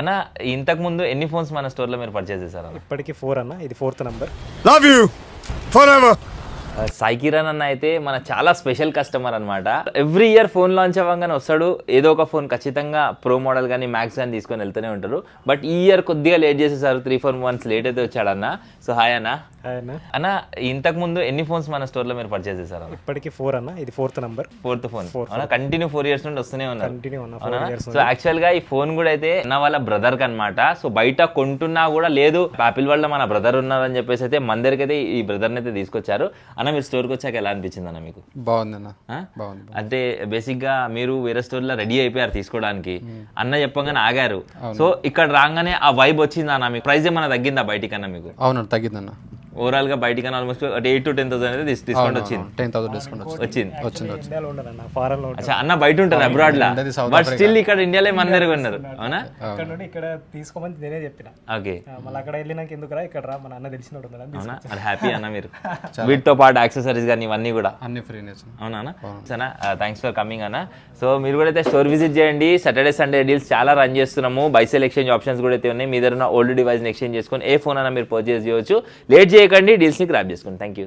అన్న ఇంతకు ముందు ఎన్ని ఫోన్స్ మన స్టోర్లో మీరు పర్చేస్ చేశారు? ఇప్పటికి 4 అన్న, ఇది 4th number. Love you forever. Sai Kiran అన్న అయితే మన చాలా స్పెషల్ కస్టమర్ అనమాట. ఎవ్రీ ఇయర్ ఫోన్ లాంచ్ అవ్వగానే వస్తాడు, ఏదో ఒక ఫోన్ ఖచ్చితంగా ప్రో మోడల్ కానీ మ్యాక్స్ కానీ తీసుకొని వెళ్తూనే ఉంటారు. బట్ ఈ ఇయర్ కొద్దిగా లేట్ చేసేసారు, 3-4 months లేట్ అయితే వచ్చాడన్న. సో హాయ్ అన్న. అన్న ఇంతకు ముందు ఎన్ని ఫోన్స్ మన స్టోర్లో మీరు పర్చేస్ చేశారు? ఇప్పటికి 4 అన్న, ఇది 4th number. 4th phone continue 4 years నుండి వస్తూనే ఉన్నారు. సో సో యాక్చువల్ గా ఈ ఫోన్ కూడా అయితే నా వాళ్ళ బ్రదర్ కి అనమాట. సో బయట కొంటున్నా కూడా లేదు, ఆపిల్ వల్ల మన బ్రదర్ ఉన్నారని చెప్పేసి అయితే మన దగ్గరికి అయితే ఈ బ్రదర్ అయితే తీసుకొచ్చారు. అన్న మీరు స్టోర్కి వచ్చాక ఎలా అనిపించింది అన్న మీకు? బాగుందన్న, బాగుంది. అంటే బేసిక్ గా మీరు వేరే స్టోర్ లో రెడీ అయిపోయారు తీసుకోవడానికి, అన్న చెప్పగానే ఆగారు. సో ఇక్కడ రాగానే ఆ వైబ్ వచ్చిందా అన్న మీకు? ప్రైస్ ఏమైనా తగ్గిందా బయటికన్నా మీకు? అవును తగ్గిందన్న. ఓవరాల్ గా బయటికన్నా ఆల్మోస్ట్ 8,000 to 10,000 అయితే డిస్కౌంట్ వచ్చింది. 10,000 డిస్కౌంట్ వచ్చింది. ఇండియాలో ఉండరన్న, ఫారెన్ లో ఉంటారు. అచ్చా అన్న బయట ఉంటారు అబ్రాడ్ లా, బట్ స్టిల్ ఇక్కడ ఇండియాలో మన దగ్గర ఉన్నారు. అవునా? ఇక్కడ నుండి ఇక్కడ తీసుకోమని నేనే చెప్పిన. ఓకే, మళ్ళీ అక్కడ వెళ్ళినాక ఎందుకు రా, ఇక్కడ రా, మన అన్న తెలిసినోడు ఉన్నాడు అని అవునా? అది హ్యాపీ అన్న మీరు వీటితో పాటు యాక్సెసరీస్ కానీ ఇవన్నీ కూడా అన్ని ఫ్రీనే. అవునా అన్న? సరేనా, థ్యాంక్స్ ఫర్ కమింగ్ అన్న. సో మీరు కూడా అయితే స్టోర్ విజిట్ చేయండి. సాటర్డే సండే డీల్స్ చాలా రన్ చేస్తున్నాము. బైసెల్ ఎక్స్చేంజ్ ఆప్షన్స్ కూడా అయితే ఉన్నాయి. మీ దగ్గర ఉన్న ఓల్డ్ డివైస్ని ఎక్స్చేంజ్ చేసుకొని ఏ ఫోన్ అయినా మీరు పర్చేస్ చేయవచ్చు. లేట్ చేయకండి, డీల్స్ని గ్రాబ్ చేసుకోండి. Thank you.